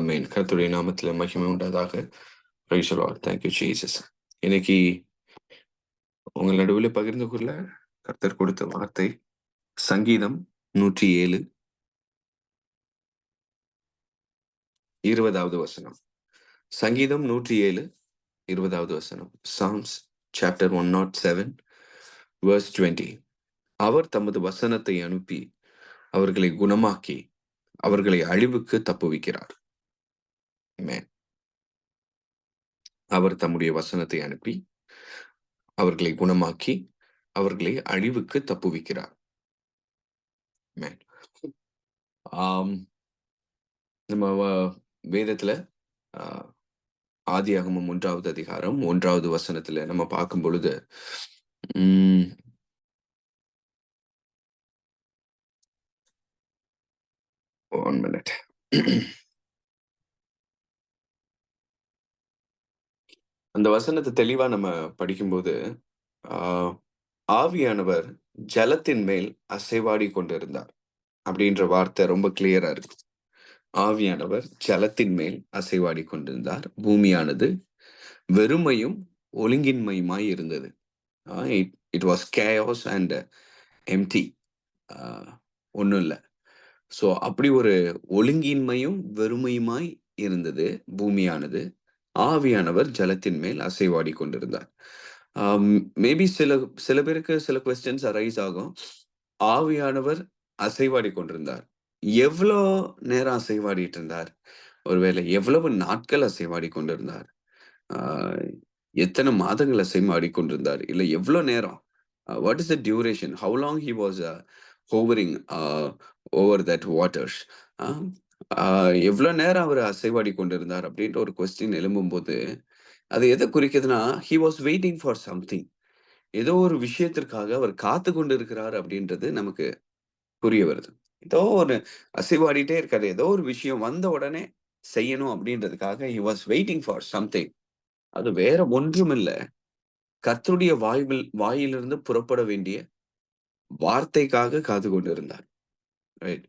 ஆமென். கர்த்தருடைய நாமத்துல மகிமை உண்டாதாக. Praise the Lord. Thank you Jesus. இன்னைக்கு உங்கள் நடுவில் பகிர்ந்து கொள்ள கர்த்தர் கொடுத்த வார்த்தை சங்கீதம் 107 20வது வசனம். சங்கீதம் 107 20வது வசனம். Psalms chapter 107 verse 20. அவர் தமது வசனத்தை அனுப்பி அவர்களை குணமாக்கி அவர்களை அழிவுக்கு தப்புவிக்கிறார். ஆமென். அவர் தம்முடைய வசனத்தை அனுப்பி அவர்களை குணமாக்கி அவர்களை அழிவுக்கு தப்புவிக்கிறார். ஆமென். ஆம், நம்ம வேதத்துல ஆதியாகமம் 1வது அதிகாரம் 1வது வசனத்துல நம்ம பார்க்கும் பொழுது ஒன் மினிட். அந்த வசனத்தை தெளிவா நம்ம படிக்கும்போது ஆவியானவர் ஜலத்தின் மேல் அசைவாடி கொண்டிருந்தார் அப்படின்ற வார்த்தை ரொம்ப கிளியரா இருக்கு. ஆவியானவர் ஜலத்தின் மேல் அசைவாடி கொண்டிருந்தார். பூமியானது வெறுமையும் ஒழுங்கின்மையுமாய் இருந்தது. It was chaos and empty. ஒன்றும் இல்லை. ஸோ அப்படி ஒரு ஒழுங்கின்மையும் வெறுமையுமாய் இருந்தது பூமியானது. ஆவியானவர் ஜலத்தின் மேல் அசைவாடி கொண்டிருந்தார். மேபி சில பேருக்கு சில கொஸ்டின்ஸ் அரைஸ் ஆகும். ஆவியானவர் அசைவாடி கொண்டிருந்தார், எவ்வளோ நேரம் அசைவாடிட்டு இருந்தார்? ஒருவேளை எவ்வளவு நாட்கள் அசைவாடி கொண்டிருந்தார்? எத்தனை மாதங்கள் அசைவாடி கொண்டிருந்தார்? இல்லை எவ்வளோ நேரம்? What is the duration? How long he was hovering over that waters? எவ்வளோ நேரம் அவர் அசைவாடி கொண்டிருந்தார் அப்படின்ற ஒரு கொஸ்டின் எழும்பும்போது அது எதை குறிக்குதுன்னா, he was waiting for something. ஏதோ ஒரு விஷயத்திற்காக அவர் காத்து கொண்டு இருக்கிறார் அப்படின்றது நமக்கு புரிய வருது. ஏதோ ஒரு அசைவாடிட்டே இருக்காரு. ஏதோ ஒரு விஷயம் வந்த உடனே செய்யணும் அப்படின்றதுக்காக he was waiting for something. அது வேற ஒன்றும் இல்லை, கர்த்தருடைய வாயிலிருந்து புறப்பட வேண்டிய வார்த்தைக்காக காத்து கொண்டிருந்தார். ரைட்.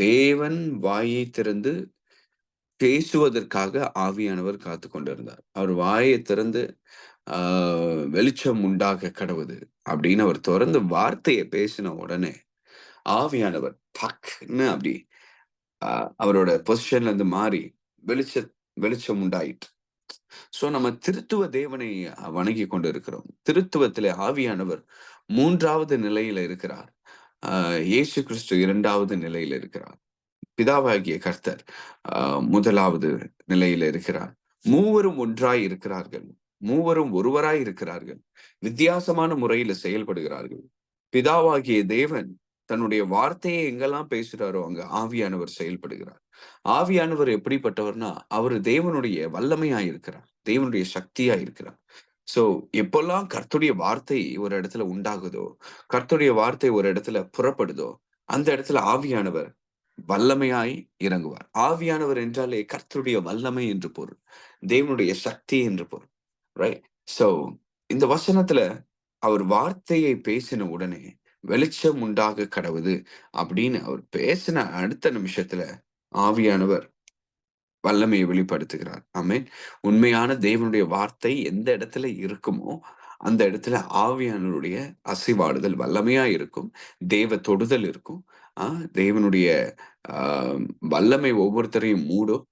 தேவன் வாயை திறந்து பேசுவதற்காக ஆவியானவர் காத்து கொண்டிருந்தார். அவர் வாயை திறந்து வெளிச்சம் உண்டாக கடவுது அப்படின்னு அவர் திறந்து வார்த்தையை பேசின உடனே ஆவியானவர் டக்குன்னு அப்படி அவரோட பொசிஷன்ல இருந்து மாறி வெளிச்சம் உண்டாயிற்று. சோ நம்ம திருத்துவ தேவனை வணங்கி கொண்டு இருக்கிறோம். திருத்துவத்திலே ஆவியானவர் 3வது நிலையில இருக்கிறார். இயேசு கிறிஸ்து 2வது நிலையில இருக்கிறார். பிதாவாகிய கர்த்தர் 1வது நிலையில இருக்கிறார். மூவரும் ஒன்றாய் இருக்கிறார்கள். மூவரும் ஒருவராய் இருக்கிறார்கள். வித்தியாசமான முறையில செயல்படுகிறார்கள். பிதாவாகிய தேவன் தன்னுடைய வார்த்தையை எங்கெல்லாம் பேசுறாரோ அங்க ஆவியானவர் செயல்படுகிறார். ஆவியானவர் எப்படிப்பட்டவர்னா, அவர் தேவனுடைய வல்லமையா இருக்கிறார், தேவனுடைய சக்தியா இருக்கிறார். சோ எப்பெல்லாம் கர்த்தருடைய வார்த்தை ஒரு இடத்துல உண்டாகுதோ, கர்த்தருடைய வார்த்தை ஒரு இடத்துல புறப்படுதோ, அந்த இடத்துல ஆவியானவர் வல்லமையாய் இறங்குவார். ஆவியானவர் என்றாலே கர்த்தருடைய வல்லமை என்று பொருள், தேவனுடைய சக்தி என்று பொருள். ரைட். சோ இந்த வசனத்துல அவர் வார்த்தையை பேசின உடனே வெளிச்சம் உண்டாக கடவுது அப்படின்னு அவர் பேசின அடுத்த நிமிஷத்துல ஆவியானவர் வல்லமையை வெளிப்படுத்துகிறார். ஆமென். உண்மையான தேவனுடைய வார்த்தை எந்த இடத்துல இருக்குமோ அந்த இடத்துல ஆவியானவருடைய அசைவாடுதல் வல்லமையா இருக்கும். தேவ தொடுதல் இருக்கும். தேவனுடைய வல்லமை ஒவ்வொருத்தரையும் மூடும்.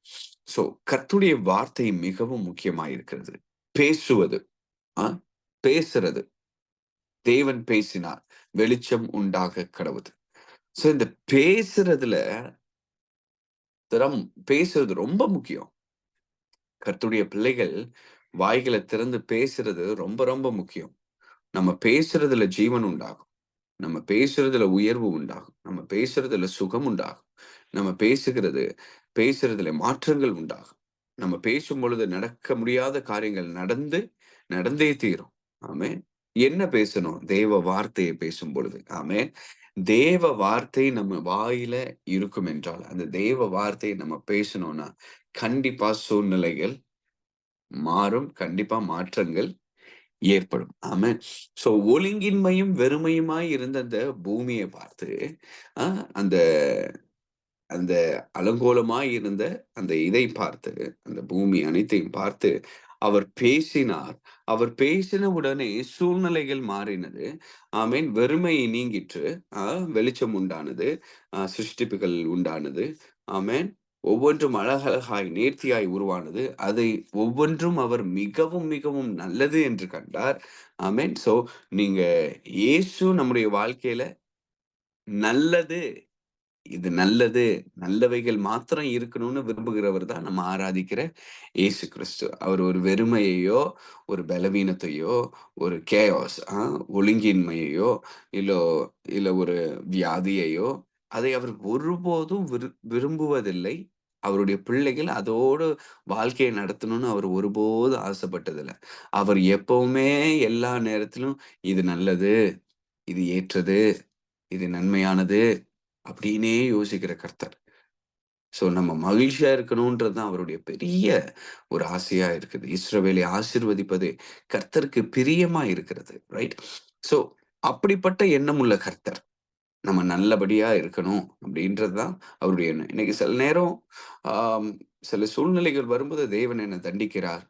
சோ கர்த்தருடைய வார்த்தை மிகவும் முக்கியமாயிருக்கிறது. பேசுவது, பேசுறது. தேவன் பேசினார், வெளிச்சம் உண்டாக கடவுது. சோ இந்த பேசுறது ரொம்ப முக்கியம். கர்த்தருடைய பிள்ளைகள் வாய்களை திறந்து பேசுறது ரொம்ப ரொம்ப முக்கியம். நம்ம பேசுறதுல ஜீவன் உண்டாகும். நம்ம பேசுறதுல உயர்வு உண்டாகும். நம்ம பேசுறதுல சுகம் உண்டாகும். நம்ம பேசுறதுல மாற்றங்கள் உண்டாகும். நம்ம பேசும் பொழுது நடக்க முடியாத காரியங்கள் நடந்தே தீரும். ஆமென். என்ன பேசணும்? தேவ வார்த்தையை பேசும் பொழுது. ஆமென். தேவ வார்த்தை நம்ம வாயில இருக்கும் என்றால், அந்த தேவ வார்த்தையை நம்ம பேசணும்னா கண்டிப்பா சூழ்நிலைகள் மாறும். கண்டிப்பா மாற்றங்கள் ஏற்படும். ஆமென். சோ ஒழுங்கின்மையும் வெறுமையுமாய் இருந்த அந்த பூமியை பார்த்து அந்த அந்த அலங்கோலமாய் இருந்த அந்த இதை பார்த்து, அந்த பூமி அனைத்தையும் பார்த்து அவர் பேசினார். அவர் பேசின உடனே சூழ்நிலைகள் மாறினது. ஆமென். வெறுமை நீங்கிற்று. அ வெளிச்சம் உண்டானது. சிருஷ்டிப்புகள் உண்டானது. ஆமென். ஒவ்வொன்றும் அழகழகாய் நேர்த்தியாய் உருவானது. அதை ஒவ்வொன்றும் அவர் மிகவும், மிகவும் நல்லது என்று கண்டார். ஆமென். நீங்க இயேசு நம்முடைய வாழ்க்கையில நல்லது, இது நல்லது, நல்லவைகள் மாத்திரம் இருக்கணும்னு விரும்புகிறவர் தான் நம்ம ஆராதிக்கிற இயேசு கிறிஸ்து. அவர் ஒரு வெறுமையையோ, ஒரு பலவீனத்தையோ, ஒரு கேயாஸ் ஒழுங்கின்மையையோ, இல்ல இல்ல ஒரு வியாதியையோ, அதை அவர் ஒருபோதும் விரும்புவதில்லை. அவருடைய பிள்ளைகள் அதோடு வாழ்க்கையை நடத்தணும்னு அவர் ஒருபோதும் ஆசைப்பட்டதில்ல. அவர் எப்பவுமே எல்லா நேரத்திலும் இது நல்லது, இது ஏற்றது, இது நன்மையானது அப்படின்னே யோசிக்கிற கர்த்தர். நம்ம மகிழ்ச்சியா இருக்கணும்ன்றது தான் அவருடைய பெரிய ஒரு ஆசையா இருக்குது. இஸ்ரவேலை ஆசீர்வதிப்பது கர்த்தருக்கு பிரியமா இருக்கிறது. ரைட்? ஸோ அப்படிப்பட்ட எண்ணமுள்ள கர்த்தர். நம்ம நல்லபடியா இருக்கணும் அப்படின்றது தான் அவருடைய எண்ணம். இன்னைக்கு சில நேரம் ஆம் சில சூழ்நிலைகள் வரும்போது தேவன் என்ன தண்டிக்கிறார்.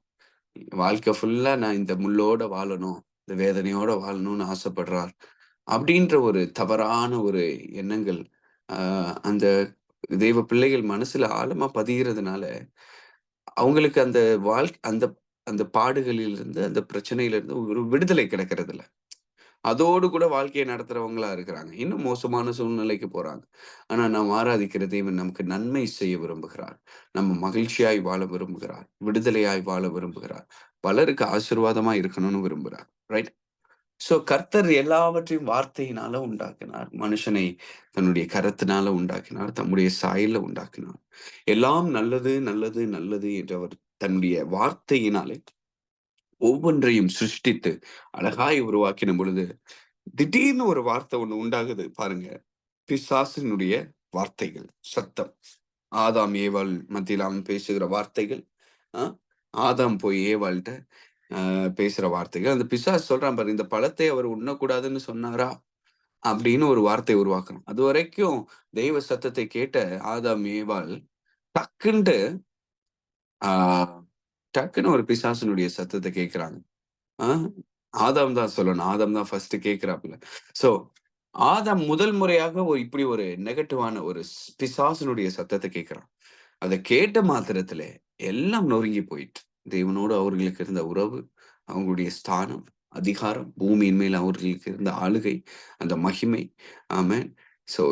வாழ்க்கை ஃபுல்லா நான் இந்த முள்ளோட வாழணும், இந்த வேதனையோட வாழணும்னு ஆசைப்படுறார். அப்படின்ற ஒரு தவறான ஒரு எண்ணங்கள் ஆ அந்த தெய்வ பிள்ளைகள் மனசுல ஆழமா பதியிறதுனால, அவங்களுக்கு அந்த அந்த அந்த பாடுகளிலிருந்து, அந்த பிரச்சனையிலிருந்து ஒரு விடுதலை கிடைக்கிறதில்ல. அதோடு கூட வாழ்க்கைய நடத்துறவங்களா இருக்கிறாங்க. இன்னும் மோசமான சூழ்நிலைக்கு போறாங்க. ஆனா நாம் ஆராதிக்கிற தேவன் நமக்கு நன்மை செய்ய விரும்புகிறார். நம்ம மகிழ்ச்சியாய் வாழ விரும்புகிறார். விடுதலையாய் வாழ விரும்புகிறார். பலருக்கு ஆசீர்வாதமா இருக்கணும்னு விரும்புறார். ரைட்? கர்த்தர் எல்லாவற்றையும் வார்த்தையினால உண்டாக்கினார். மனுஷனை தன்னுடைய கரத்தினால உண்டாக்கினார். தம்முடைய சாயல்ல உண்டாக்கினார். எல்லாம் நல்லது, நல்லது, நல்லது என்று அவர் தன்னுடைய வார்த்தையினாலே ஒவ்வொன்றையும் சிருஷ்டித்து அழகாய் உருவாக்கின பொழுது, திடீர்னு ஒரு வார்த்தை ஒண்ணு உண்டாகுது பாருங்க. பிசாசினுடைய வார்த்தைகள், சத்தம். ஆதாம், ஏவாள் மத்தியில அவன் பேசுகிற வார்த்தைகள். அ ஆதாம் போய் ஏவாள்ட்ட பேசுற வார்த்தைகள். அந்த பிசாசு சொல்றான் பாரு, இந்த பழத்தை அவர் உண்ணக்கூடாதுன்னு சொன்னாரா? அப்படின்னு ஒரு வார்த்தை உருவாக்குறான். அதுவரைக்கும் தெய்வ சத்தத்தை கேட்ட ஆதாம், ஏவாள் டக்குன்ட்டு ஆ டக்குன்னு ஒரு பிசாசினுடைய சத்தத்த கேட்கிறாங்க. ஆ ஆதாம் தான் சொல்லணும். ஆதாம் தான் ஃபர்ஸ்ட் கேட்கிறாப்புல. சோ ஆதாம் முதல் முறையாக இப்படி ஒரு நெகட்டிவான ஒரு பிசாசினுடைய சத்தத்த கேட்கிறான். அத கேட்ட மாத்திரத்திலே எல்லாம் நொறுங்கி போயிற்று. தேவனோடு அவர்களுக்கு இருந்த உறவு, அவங்களுடைய ஸ்தானம், அதிகாரம், பூமியின் மேல் அவர்களுக்கு இருந்த ஆளுகை, அந்த மகிமை. ஆமென். சோ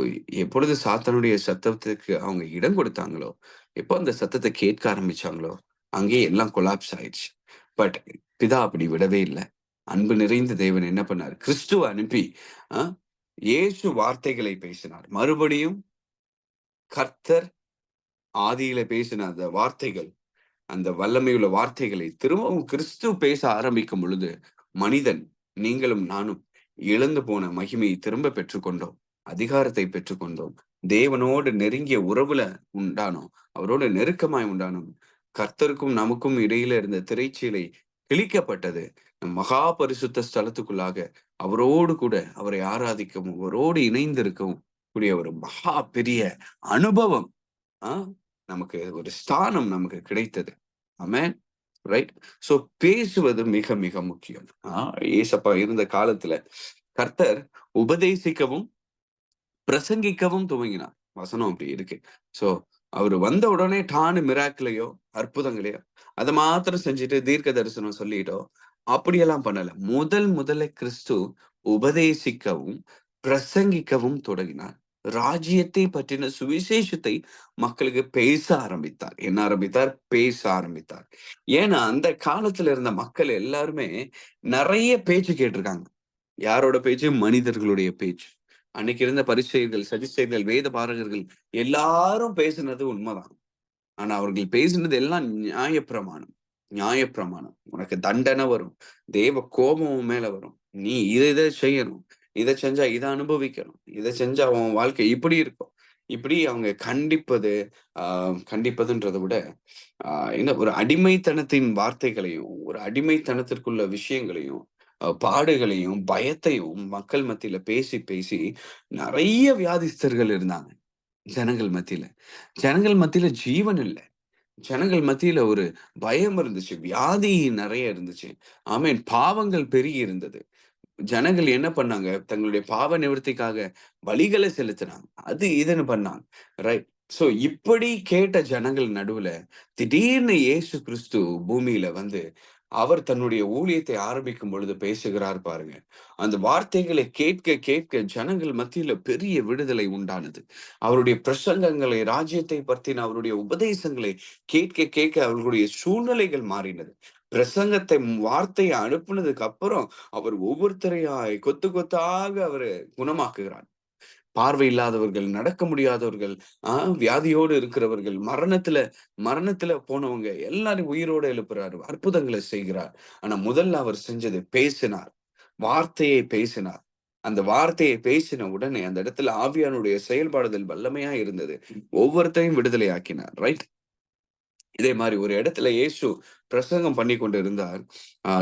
எப்பொழுது சாத்தானுடைய சத்தத்துக்கு அவங்க இடம் கொடுத்தாங்களோ, எப்போ அந்த சத்தத்த கேட்க ஆரம்பிச்சாங்களோ, அங்கேயே எல்லாம் கொலாப்ஸ் ஆயிடுச்சு. பட் பிதா அப்படி விடவே இல்ல. அன்பு நிறைந்த தேவன் என்ன பண்ணாரு? கிறிஸ்துவ அனுப்பி அ இயேசு வார்த்தைகளை பேசினார். மறுபடியும் கர்த்தர் ஆதியில பேசின அந்த வார்த்தைகள், அந்த வல்லமையுள்ள வார்த்தைகளை திரும்பவும் கிறிஸ்து பேச ஆரம்பிக்கும் பொழுது, மனிதன் நீங்களும் நானும் இழந்து போன மகிமையை திரும்ப பெற்றுக்கொண்டோம். அதிகாரத்தை பெற்றுக்கொண்டோம். தேவனோடு நெருங்கிய உறவுல உண்டானோம். அவரோடு நெருக்கமாய் உண்டானோம். கர்த்தருக்கும் நமக்கும் இடையில இருந்த திரைச்சீலை கிழிக்கப்பட்டது. மகா பரிசுத்த ஸ்தலத்துக்குள்ளாக அவரோடு கூட அவரை ஆராதிக்கவும், அவரோடு இணைந்திருக்கவும் கூடிய ஒரு மகா பெரிய அனுபவம். ஆ நமக்கு ஒரு ஸ்தானம் நமக்கு கிடைத்தது. ஆமென். ரைட்? பேசுவது மிக, மிக முக்கியம். ஏசப்பா இருந்த காலத்துல கர்த்தர் உபதேசிக்கவும், பிரசங்கிக்கவும் துவங்கினார். வசனம் அப்படி இருக்கு. சோ அவரு வந்த உடனே டான்னு மிராக்கிளையோ, அற்புதங்களையோ அத மாத்திரம் செஞ்சுட்டு தீர்க்க தரிசனம் சொல்லிட்டோ, அப்படியெல்லாம் பண்ணல. முதல்ல கிறிஸ்து உபதேசிக்கவும், பிரசங்கிக்கவும் தொடங்கினார். ராஜ்யத்தை பற்றின சுவிசேஷத்தை மக்களுக்கு பேச ஆரம்பித்தார். என்ன ஆரம்பித்தார்? பேச ஆரம்பித்தார். ஏன்னா, அந்த காலத்துல இருந்த மக்கள் எல்லாருமே நெறைய பேச்சு கேட்டிருக்காங்க. யாரோட பேச்சு? மனிதர்களுடைய பேச்சு. அன்னைக்கு இருந்த பரிசேயர்கள், சதுசேயர்கள், வேத பாரகர்கள் எல்லாரும் பேசினது உண்மதான். ஆனா அவர்கள் பேசினது எல்லாம் நியாயப்பிரமாணம். நியாயப்பிரமாணம். உனக்கு தண்டனை வரும். தேவ கோபம் உன் மேல வரும். நீ இத செய்யணும். இத செஞ்சா இத அனுபவிக்கணும். இத செஞ்சா உன் வாழ்க்கை இப்படி இருக்கும். இப்படி அவங்க கண்டிப்பது, ஆ கண்டிப்பதுன்றத விட, என்ன ஒரு அடிமைத்தனத்தின் வார்த்தைகளையும், ஒரு அடிமைத்தனத்திற்குள்ள விஷயங்களையும், பாடுகளையும், பயத்தையும் மக்கள் மத்தியில பேசி, பேசி நெறைய வியாதிஸ்தர்கள் இருந்தாங்க. ஜனங்கள் மத்தியில. ஜனங்கள் மத்தியில ஜீவன் இல்ல. ஜனங்கள் மத்தியில ஒரு பயம் இருந்துச்சு. வியாதி நெறைய இருந்துச்சு. ஆமென். பாவங்கள் பெருகி இருந்தது. ஜனங்கள் என்ன பண்ணாங்க? தங்களுடைய பாவ நிவர்த்திக்காக பலிகள செலுத்தினாங்க. அது இதுன்னு பண்ணாங்க. ரைட். ஸோ இப்படி கேட்ட ஜனங்கள் நடுவுல, திடீர்னு இயேசு கிறிஸ்து பூமியில வந்து, அவர் தன்னுடைய ஊழியத்தை ஆரம்பிக்கும் பொழுது பேசுகிறார் பாருங்க. அந்த வார்த்தைகளை கேட்க கேட்க ஜனங்கள் மத்தியில பெரிய விடுதலை உண்டானது. அவருடைய பிரசங்கங்களை, ராஜ்யத்தை பத்தின அவருடைய உபதேசங்களை கேட்க கேட்க அவர்களுடைய சூழ்நிலைகள் மாறினது. பிரசங்கத்தை வார்த்தைய அனுப்புனதுக்கு அப்புறம் அவர் ஒவ்வொருத்தரையாய் கொத்து கொத்தாக அவரு குணமாக்குகிறார். பார்வை இல்லாதவர்கள், நடக்க முடியாதவர்கள், வியாதியோடு இருக்கிறவர்கள், மரணத்துல மரணத்துல போனவங்க எல்லாரையும் உயிரோட எழுப்புறாரு. அற்புதங்களை செய்கிறார். ஆனா முதல்ல அவர் செஞ்சது பேசினார். வார்த்தையை பேசினார். அந்த வார்த்தையை பேசின உடனே அந்த இடத்துல ஆவியானுடைய செயல்பாடுதல் வல்லமையா இருந்தது. ஒவ்வொருத்தரையும் விடுதலை ஆக்கினார். ரைட்? இதே மாரி ஒரு இடத்துல இயேசு பிரசங்கம் பண்ணிக் கொண்டிருந்தார்.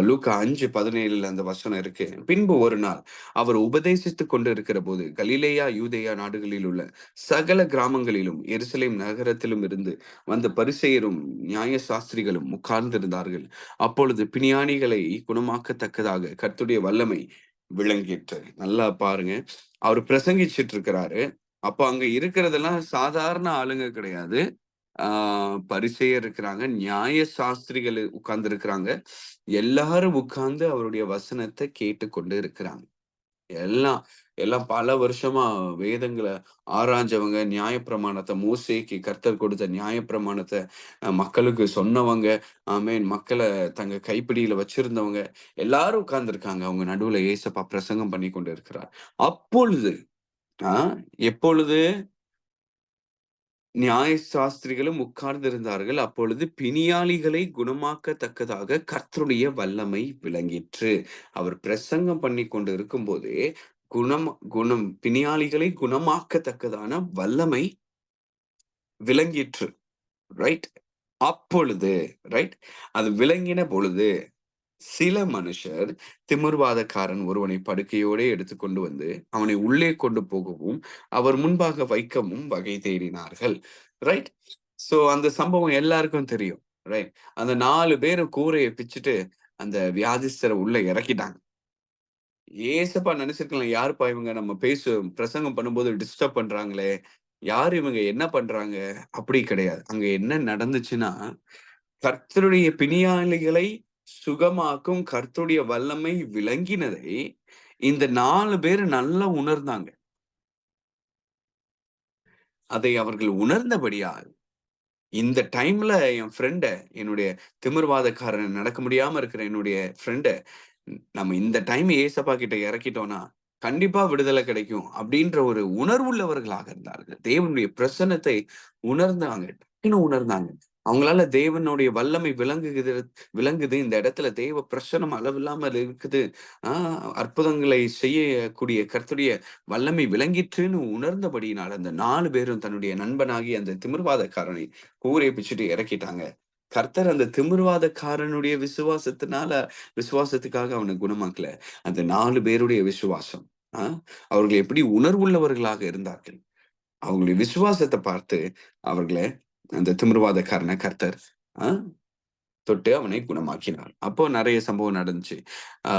லூக்கா 5:17 அந்த வசனம் இருக்கு. பின்பு ஒரு நாள் அவர் உபதேசித்துக் கொண்டிருக்கிறபோது, கலிலேயா, யூதேயா நாடுகளில் உள்ள சகல கிராமங்களிலும், எருசலேம் நகரத்திலும் இருந்து வந்த பரிசேயரும், நியாயசாஸ்திரிகளும் உட்கார்ந்திருந்தார்கள். அப்பொழுது பிணியாளிகளை குணமாக்கத்தக்கதாக கர்த்தருடைய வல்லமை விளங்கிற்று. நல்லா பாருங்க. அவரு பிரசங்கிச்சுட்டு இருக்கிறாரு. அப்ப அங்க இருக்கிறதெல்லாம் சாதாரண ஆளுங்க கிடையாது. ஆ பரிசேயர் இருக்கிறாங்க. நியாய சாஸ்திரிகள் உட்கார்ந்து இருக்கிறாங்க. எல்லாரும் உட்கார்ந்து அவருடைய வசனத்த கேட்டுக்கொண்டு இருக்கிறாங்க. எல்லாம் எல்லாம் பல வருஷமா வேதங்கள ஆராய்ஞ்சவங்க, நியாயப்பிரமாணத்த மோசேக்கு கர்த்தர் கொடுத்த நியாயப்பிரமாணத்த மக்களுக்கு சொன்னவங்க, ஆமென். மக்கள தங்க கைப்பிடியில வச்சிருந்தவங்க, எல்லாரும் உட்கார்ந்திருக்காங்க. அவங்க நடுவுல ஏசப்பா பிரசங்கம் பண்ணிக் கொண்டு இருக்கிறார். அப்பொழுது ஆ எப்பொழுது? நியாயசாஸ்திரிகளும் உட்கார்ந்திருந்தார்கள். அப்பொழுது பிணியாளிகளை குணமாக்கத்தக்கதாக கர்த்தருடைய வல்லமை விளங்கிற்று. அவர் பிரசங்கம் பண்ணிக் கொண்டு இருக்கும்போதே, குணம் குணம் பிணியாளிகளை குணமாக்கத்தக்கதான வல்லமை விளங்கிற்று. ரைட்? அப்பொழுது ரைட்? அது விளங்கின பொழுது சில மனுஷர் திமிர்வாதக்காரன் ஒருவனை படுக்கையோடே எடுத்துக்கொண்டு வந்து அவனை உள்ளே கொண்டு போகவும் அவர் முன்பாக வைக்கவும் வகை தேடினார்கள். ரைட். சோ அந்த சம்பவம் எல்லாருக்கும் தெரியும். ரைட். அந்த 4 பேரும் கூரைய பிச்சுட்டு அந்த வியாதிஸ்தரை உள்ள இறக்கிட்டாங்க. ஏசப்பா நினைச்சிருக்கலாம், யாருப்பா இவங்க நம்ம பிரசங்கம் பண்ணும்போது டிஸ்டர்ப் பண்றாங்களே, யாரு இவங்க என்ன பண்றாங்க? அப்படி கிடையாது. அங்க என்ன நடந்துச்சுன்னா, கர்த்தருடைய பிணியாளிகளை சுகமாக்கும் கர்த்தருடைய வல்லமை விளங்கினதை இந்த 4 பேரு நல்லா உணர்ந்தாங்க. அதை அவர்கள் உணர்ந்தபடியால், இந்த டைம்ல என் என்னுடைய திமிர்வாதக்காரன் நடக்க முடியாம இருக்கிற என்னுடைய ஃப்ரெண்ட நம்ம இந்த டைம் ஏசப்பா கிட்ட இறக்கிட்டோம்னா, கண்டிப்பா விடுதலை கிடைக்கும். அப்படின்ற ஒரு உணர்வுள்ளவர்களாக இருந்தார்கள். தேவனுடைய பிரசன்னத்தை உணர்ந்தாங்க. டக்குனு உணர்ந்தாங்க. அவங்களால தேவனுடைய வல்லமை விளங்குது. இந்த இடத்துல தேவ பிரசன்னம் அளவில்லாமல் இருக்குது. ஆ அற்புதங்களை செய்யக்கூடிய கர்த்தருடைய வல்லமை விளங்கிற்றுன்னு உணர்ந்தபடியினால, அந்த 4 பேரும் தன்னுடைய நண்பனாகிய அந்த திமிர்வாதக்காரனை கூரைய பிச்சுட்டு இறக்கிட்டாங்க. கர்த்தர் அந்த திமிர்வாதக்காரனுடைய விசுவாசத்துக்காக அவன குணமாக்கல. அந்த 4 பேருடைய விசுவாசம். ஆ அவர்கள் எப்படி உணர்வுள்ளவர்களாக இருந்தார்கள். அவங்களுடைய விசுவாசத்த பார்த்து அவர்கள அந்த திமிர்வாதக்காரன கர்த்தர் ஆ தொட்டு அவனை குணமாக்கினார். அப்போ நெறைய சம்பவம் நடந்துச்சு. ஆ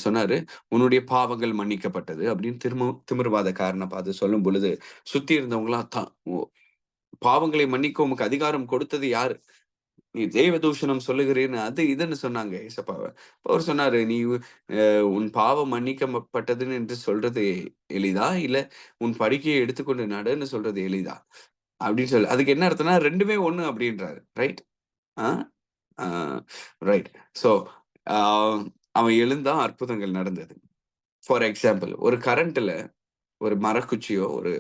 சொன்னாரு, "உன்னுடைய பாவங்கள் மன்னிக்கப்பட்டது" அப்படின்னு திமிர்வாதக்காரன பார்த்து சொல்லும் பொழுது, சுத்தி இருந்தவங்கலாம் பாவங்களை மன்னிக்க உமக்கு அதிகாரம் கொடுத்தது யாரு? நீ தேவதூஷணம் சொல்லுகிறேன்னு அது இதுன்னு சொன்னாங்க ஏசப்பாவ. அவர் சொன்னாரு, "நீ உன் பாவம் மன்னிக்கப்பட்டதுன்னு என்று சொல்றது எளிதா? இல்ல உன் படுக்கைய எடுத்துக்கொண்டு நடன்னு சொல்றது எளிதா?" அப்படின்னு அதுக்கு என்ன அர்த்தம்னா 2மே ஒண்ணு அப்படின்றாரு. ரைட்? ஆ, ஆ ரைட். ஸோ ஆ அவன் எழுந்தான், அற்புதங்கள் நடந்தது. ஃபார் எக்ஸாம்பிள் ஒரு கரண்ட்ல ஒரு மரக்குச்சியோ, ஒரு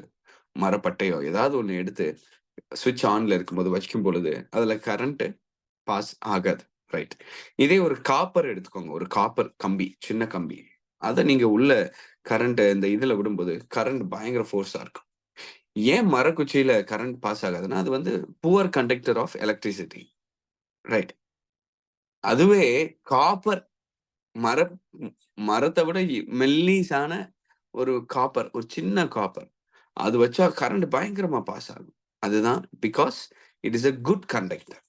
மரப்பட்டையோ ஏதாவது ஒண்ணு எடுத்து ஸ்விட்ச் ஆன்ல இருக்கும்போது வைக்கும் பொழுது, அதுல கரண்ட் பாஸ் ஆகாது. ரைட். இதே ஒரு காப்பர் எடுத்துக்கோங்க. ஒரு காப்பர் கம்பி, சின்ன கம்பி. அத நீங்க உள்ள இந்த இதுல விடும்போது, கரண்ட் பயங்கர ஃபோர்ஸா இருக்கும். ஏன் மரக்குச்சியில கரண்ட் பாஸ் ஆகாதுன்னா, அது வந்து poor conductor of electricity. Right. அதுவே காப்பர் மர மரத்த விட மெல்லிசான ஒரு காப்பர், ஒரு சின்ன காப்பர். அது வச்சா கரண்ட் பயங்கரமா பாஸ் ஆகும். அதுதான் because it is a good conductor.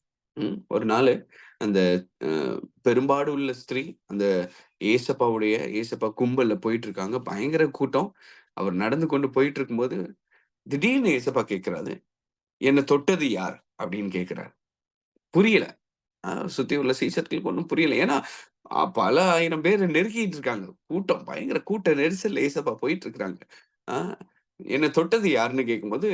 ஒரு நாள் அந்த பெரும்பாடு உள்ள ஸ்திரீ அந்த ஏசப்பா கும்பல்ல போயிட்டு இருக்காங்க. பயங்கர கூட்டம். அவர் நடந்து கொண்டு போயிட்டு இருக்கும்போது திடீர்னு ஏசப்பா கேட்கிறாரு, "என்ன தொட்டது யார்?" அப்படின்னு கேட்கிறாரு. புரியல. சுத்தி உள்ள சீஷர்களுக்கு ஒண்ணும் புரியல. ஏன்னா, பல 1000 பேர் நெருக்கிட்டு இருக்காங்க. கூட்டம் பயங்கர கூட்ட நெரிசல்ல ஏசப்பா போயிட்டு இருக்கிறாங்க. ஆ என்ன தொட்டது யாருன்னு கேட்கும்போது,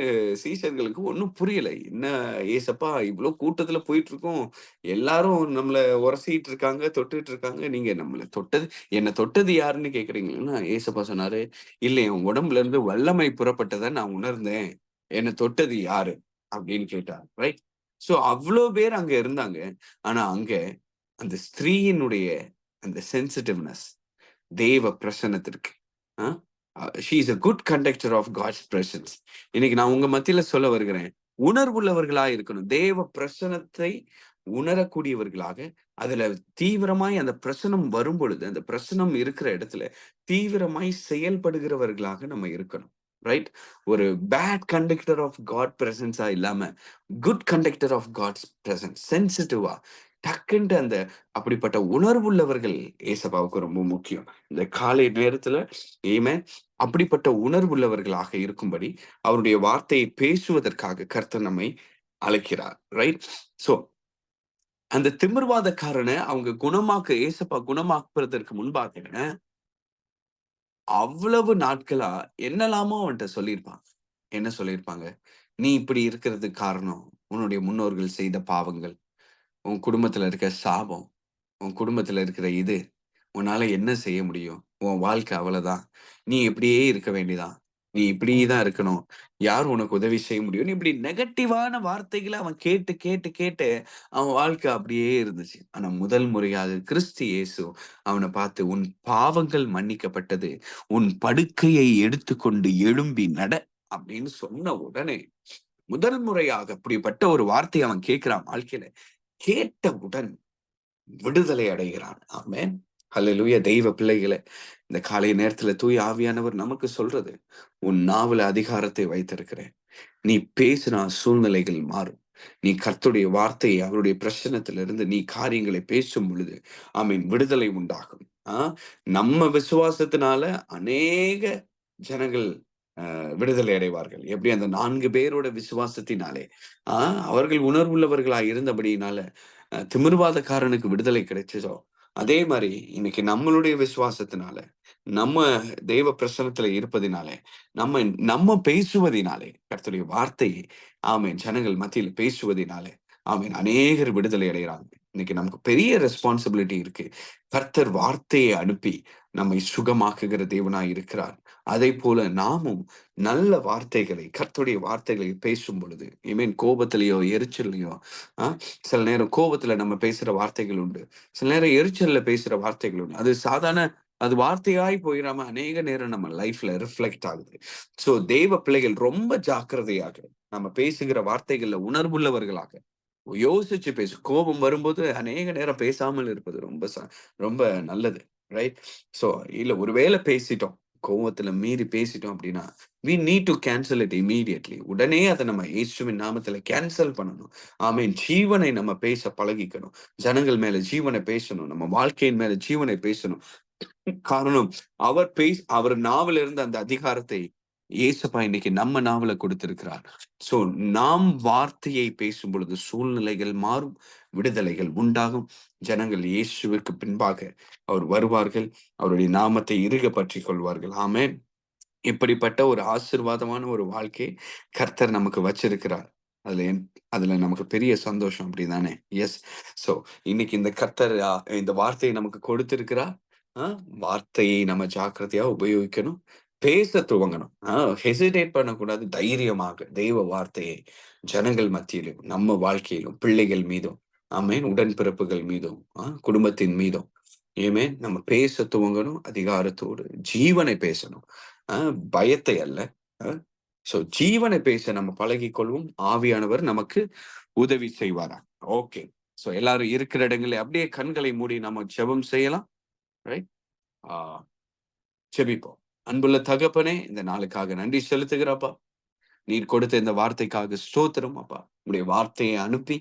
சீஷர்களுக்கு ஒண்ணும் புரியல. என்ன ஏசப்பா இவ்ளோ கூட்டத்துல போயிட்டு இருக்கோம். எல்லாரும் நம்மள உரசிட்டு இருக்காங்க, தொட்டுட்டு இருக்காங்க. நீங்க நம்மள தொட்டது என்ன தொட்டது யாருன்னு கேட்கிறீங்கன்னா, ஏசப்பா சொன்னாரு, "இல்ல என் உடம்புல இருந்து வல்லமை புறப்பட்டத நான் உணர்ந்தேன். என்ன தொட்டது யாரு?" அப்படின்னு கேட்டார். ரைட்? சோ அவ்ளோ பேர் அங்க இருந்தாங்க. ஆனா அங்க அந்த ஸ்திரீயினுடைய அந்த சென்சிட்டிவ்னஸ் தேவ பிரசன்னத்திற்கு ah she is a good conductor of God's presence. இன்னைக்கு நான் உங்க மத்தியில சொல்ல வருகிறேன். உணர்வுள்ளவர்களா இருக்கணும். தேவ பிரசன்னத்தை உணரக்கூடியவர்களாக, அதுல தீவிரமாய் அந்த பிரசனம் வரும்பொழுது, அந்த பிரசனம் இருக்கிற இடத்துல தீவிரமாய் செயல்படுகிறவர்களாக நம்ம இருக்கணும். ரைட்? ஒரு பேட் கண்டக்டர் ஆஃப் காட் பிரசன்ஸா இல்லாம, good conductor of God's presence சென்சிட்டிவா டக்குன்ட்டு அந்த அப்படிப்பட்ட உணர்வுள்ளவர்கள் ஏசப்பாவுக்கு ரொம்ப முக்கியம். இந்த காலை நேரத்துல ஆமென். அப்படிப்பட்ட உணர்வுள்ளவர்களாக இருக்கும்படி அவருடைய வார்த்தையை பேசுவதற்காக கர்த்தர் நம்மை அழைக்கிறார். ரைட்? சோ அந்த திமிர்வாதக்காரன அவங்க ஏசப்பா குணமாக்குறதற்கு முன்பாக அவ்வளவு நாட்களா என்னலாமோ அவன்ட்ட சொல்லியிருப்பாங்க. என்ன சொல்லியிருப்பாங்க? "நீ இப்படி இருக்கிறதுக்கு காரணம் உன்னுடைய முன்னோர்கள் செய்த பாவங்கள். உன் குடும்பத்துல இருக்க சாபம். உன் குடும்பத்துல இருக்கிற இது. உன்னால என்ன செய்ய முடியும்? உன் வாழ்க்கை அவ்வளதான். நீ இப்படியே இருக்க வேண்டியதான். நீ இப்படி தான் இருக்கணும். யார் உனக்கு உதவி செய்ய முடியும்னு இப்படி நெகட்டிவான வார்த்தைகள அவன் கேட்டு, கேட்டு, கேட்டு அவன் வாழ்க்கை அப்படியே இருந்துச்சு. ஆனா முதல் முறையாக கிறிஸ்து இயேசு அவன பார்த்து, "உன் பாவங்கள் மன்னிக்கப்பட்டது. உன் படுக்கையை எடுத்துக்கொண்டு எழும்பி நட" அப்படின்னு சொன்ன உடனே, முதல் முறையாக அப்படிப்பட்ட ஒரு வார்த்தைய அவன் கேட்கிறான் வாழ்க்கையில. கேட்டவுடன் விடுதலை அடைகிறான். ஆமென். ஹல்லேலூயா. தெய்வ பிள்ளைகளே, இந்த காலை நேரத்துல தூய ஆவியானவர் நமக்கு சொல்றது, "உன் நாவுல அதிகாரத்தை வைத்திருக்கிறேன். நீ பேசினா சூழ்நிலைகள் மாறும். நீ கர்த்தருடைய வார்த்தையை அவருடைய பிரசன்னத்திலிருந்து நீ காரியங்களை பேசும் பொழுது, ஆமென் விடுதலை உண்டாகும்." ஆ நம்ம விசுவாசத்தினால அநேக ஜனங்கள் விடுதலை அடைவார்கள். எப்படி அந்த 4 பேரோட விசுவாசத்தினாலே, ஆ அவர்கள் உணர்வுள்ளவர்களாய் இருந்தபடியினால, திமிர்வாதக்காரனுக்கு விடுதலை கிடைச்சதோ, அதே மாரி இன்னைக்கு நம்மளுடைய விசுவாசத்தினால, நம்ம தேவ பிரசன்னத்துல இருப்பதினாலே, நம்ம நம்ம பேசுவதினாலே, கர்த்தருடைய வார்த்தையை ஆமென் ஜனங்கள் மத்தியில பேசுவதினாலே, ஆமென் அநேகர் விடுதலை அடையறாங்க. இன்னைக்கு நமக்கு பெரிய ரெஸ்பான்சிபிலிட்டி இருக்கு. கர்த்தர் வார்த்தையை அனுப்பி நம்மை சுகமாக்குகிற தேவனாய் இருக்கிறார். அதைப்போல நாமும் நல்ல வார்த்தைகளை, கர்த்தருடைய வார்த்தைகளை பேசும் பொழுது, கோபத்திலயோ, எரிச்சல்லயோ, ஆ சில நேரம் கோபத்துல நம்ம பேசுற வார்த்தைகள் உண்டு. சில நேரம் எரிச்சல்ல பேசுற வார்த்தைகள் உண்டு. அது வார்த்தையாய் போயிராம அநேக நேரம் நம்ம லைஃப்ல ரிஃப்ளெக்ட் ஆகுது. சோ தேவ பிள்ளைகள் ரொம்ப ஜாக்கிரதையாக நம்ம பேசுகிற வார்த்தைகள்ல உணர்வுள்ளவர்களாக யோசிச்சு பேசு. கோபம் வரும்போது அநேக நேரம் பேசாமல் இருப்பது ரொம்ப நல்லது. ரைட்? சோ இல்ல ஒருவேளை பேசிட்டோம். கோவத்துல மீறி பேசிட்டோம் அப்படின்னா, we need to cancel it immediately. உடனே அத நம்ம இயேசுவின் நாமத்துல கேன்சல் பண்ணணும். ஆமென். ஜீவனை நம்ம பேச பழகிக்கணும். ஜனங்கள் மேல ஜீவனை பேசணும். நம்ம வாழ்க்கையின் மேல ஜீவனை பேசணும். காரணம் அவர் நாவுல இருந்த அந்த அதிகாரத்தை இயேசப்பா இன்னைக்கு நம்ம நாவுல கொடுத்திருக்கிறார். சோ நாம் வார்த்தையை பேசும் பொழுது சூழ்நிலைகள் மாறும், விடுதலைகள் உண்டாகும். ஜனங்கள் இயேசுவிற்கு பின்பாக அவர் வருவார்கள். அவருடைய நாமத்தை இறுக பற்றிக் கொள்வார்கள். ஆமென். இப்படிப்பட்ட ஒரு ஆசீர்வாதமான ஒரு வாழ்க்கை கர்த்தர் நமக்கு வச்சிருக்கிறார். அதுல என் அதுல நமக்கு பெரிய சந்தோஷம் அப்படிதானே? எஸ். சோ இன்னைக்கு இந்த கர்த்தர் இந்த வார்த்தையை நமக்கு கொடுத்திருக்கிறார். ஆ வார்த்தையை நம்ம ஜாக்கிரதையா உபயோகிக்கணும். பேச துவங்கணும். ஹெசிடேட் பண்ணக்கூடாது. தைரியமாக தெய்வ வார்த்தையை ஜனங்கள் மத்தியிலும், நம்ம வாழ்க்கையிலும், பிள்ளைகள் மீதும், ஆமென். உடன்பிறப்புகள் மீதும், குடும்பத்தின் மீதும், ஆமென். நம்ம பேச துவங்கணும். அதிகாரத்தோடு ஜீவனை பேசணும். அ பயத்தை அல்ல. அ சோ ஜீவனை பேச நம்ம பழகிக் கொள்வோம். ஆவியானவர் நமக்கு உதவி செய்வாராக. ஓகே. சோ எல்லாரும் இருக்கிற இடங்களிலே அப்படியே கண்களை மூடி நம்ம ஜெபம் செய்யலாம். ரைட்? ஆ ஜெபிப்போம். அன்புள்ள தகப்பனே, இந்த நாளுக்காக நன்றி செலுத்துகிறப்பா. நீர் கொடுத்த இந்த வார்த்தைக்காக ஸ்தோத்திரம் அப்பா. உம்முடைய வார்த்தையை அனுப்பி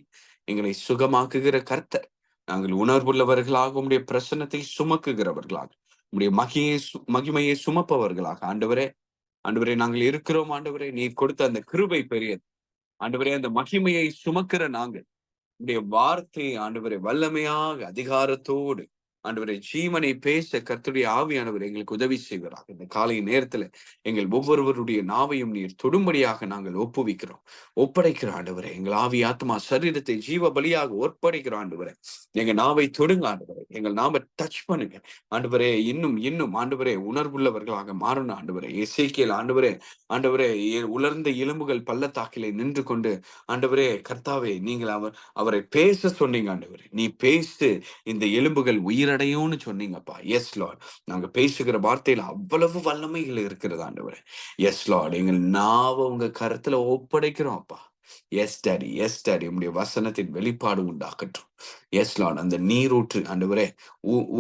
எங்களை சுகமாக்குகிற கர்த்தர். நாங்கள் உணர்வுள்ளவர்களாக உம்முடைய பிரசன்னத்தை சுமக்குகிறவர்களாக, உம்முடைய மகிமையை சுமப்பவர்களாக ஆண்டவரே, ஆண்டவரே நாங்கள் இருக்கிறோம் ஆண்டவரே. நீர் கொடுத்த அந்த கிருபை பெரியது ஆண்டவரே. அந்த மகிமையை சுமக்கிற நாங்கள் உடைய வார்த்தை ஆண்டவரை வல்லமையாக அதிகாரத்தோடு ஆண்டவரை ஜீவனை பேச கர்த்தருடைய ஆவியானவர் எங்களுக்கு உதவி செய்வாராக. இந்த காலை நேரத்துல எங்கள் ஒவ்வொருவருடைய நாவையும் நீர் தொடும்படியாக நாங்கள் ஒப்படைக்கிறோம் ஆண்டவரை. எங்கள் ஆவி ஆத்மா சரீரத்தை ஜீவ பலியாக ஒப்படைக்கிறோம் ஆண்டவரை. எங்க நாவை தொடுங்க ஆண்டவரை. எங்கள் நாவை டச் பண்ணுங்க ஆண்டவரே. இன்னும் இன்னும் ஆண்டவரே உணர்வுள்ளவர்களாக மாறணும் ஆண்டவரை. எசேக்கியேல் ஆண்டவரே உலர்ந்த எலும்புகள் பள்ளத்தாக்கிலே நின்று கொண்டு ஆண்டவரே கர்த்தாவே, நீங்கள் அவரை பேச சொன்னீங்க ஆண்டவரே. நீ பேசு, இந்த எலும்புகள் உயிரடையும்னு சொன்னீங்கப்பா. S Lord. நாங்க பேசுகிற வார்த்தையில அவ்வளவு வல்லமைகள் இருக்கிறது ஆண்டவரே. Yes Lord. எங்கள் நாவ உங்க கருத்துல ஒப்படைக்கிறோம் அப்பா. Yes daddy, yes daddy. உங்களுடைய வசனத்தின் வெளிப்பாடு உண்டாக்கட்டும். S Lord. அந்த நீரூற்று ஆண்டவரே,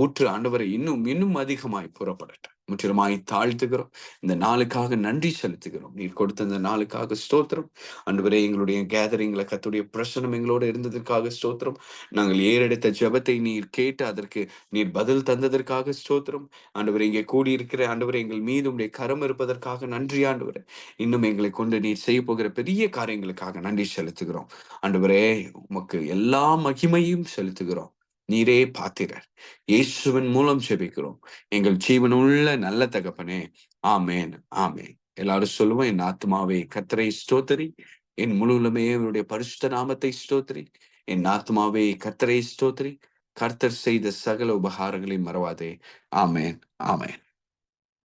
ஊற்று ஆண்டவரை இன்னும் இன்னும் அதிகமாய் புறப்படட்டும். முற்றிலுமாய் தாழ்த்துகிறோம். இந்த நாளுக்காக நன்றி செலுத்துகிறோம். நீர் கொடுத்த இந்த நாளுக்காக ஸ்தோத்திரம் ஆண்டவரே. எங்களுடைய கேதரிங்ல கர்த்தருடைய பிரசனம் எங்களோட இருந்ததற்காக ஸ்தோத்திரம். நாங்கள் ஏறெடுத்த ஜெபத்தை நீர் கேட்டு அதற்கு நீர் பதில் தந்ததற்காக ஸ்தோத்திரம் ஆண்டவரே. இங்கே கூடியிருக்கிற ஆண்டவரே, எங்கள் மீது உடைய கரம் இருப்பதற்காக நன்றி ஆண்டவரே. இன்னும் எங்களை கொண்டு நீர் செய்ய போகிற பெரிய காரியங்களுக்காக நன்றி செலுத்துகிறோம் ஆண்டவரே. உமக்கு எல்லா மகிமையும் செலுத்துகிறோம். நீரே பாத்திரர். இயேசுவின் மூலம் ஜெபிக்கிறோம் எங்கள் ஜீவனுள்ள நல்ல தகப்பனே. ஆமேன், ஆமேன். எல்லாரும் சொல்லுவோம், என் ஆத்மாவே கர்த்தரை ஸ்தோத்திரி, என் முழுவலுமே அவருடைய பரிசுத்த நாமத்தை ஸ்தோத்திரி. என் ஆத்மாவே கர்த்தரை ஸ்தோத்திரி, கர்த்தர் செய்த சகல உபகாரங்களையும் மறவாதே. ஆமேன், ஆமேன்.